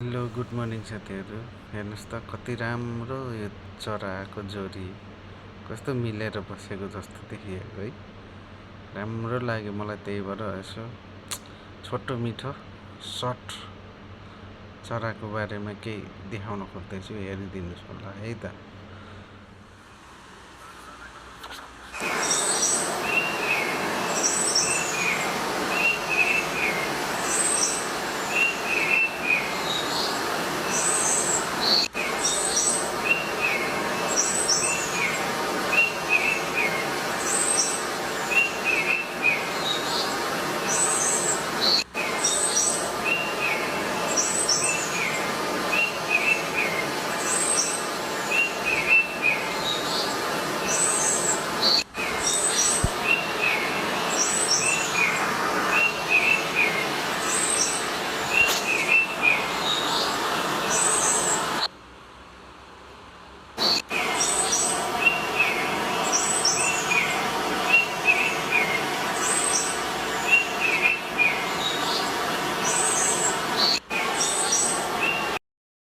Hello good morning साथीहरू। हेर्नुहोस् त कति राम्रो यो चराको जोडी कस्तो मिलेर बसेको जस्तो देखिएको है। राम्रो लाग्यो मलाई, त्यही भएर यसो छोटो मिठो सर्ट चराको बारेमा केही देखाउन खोज्दैछु, हेरिदिनुहोस् होला है त।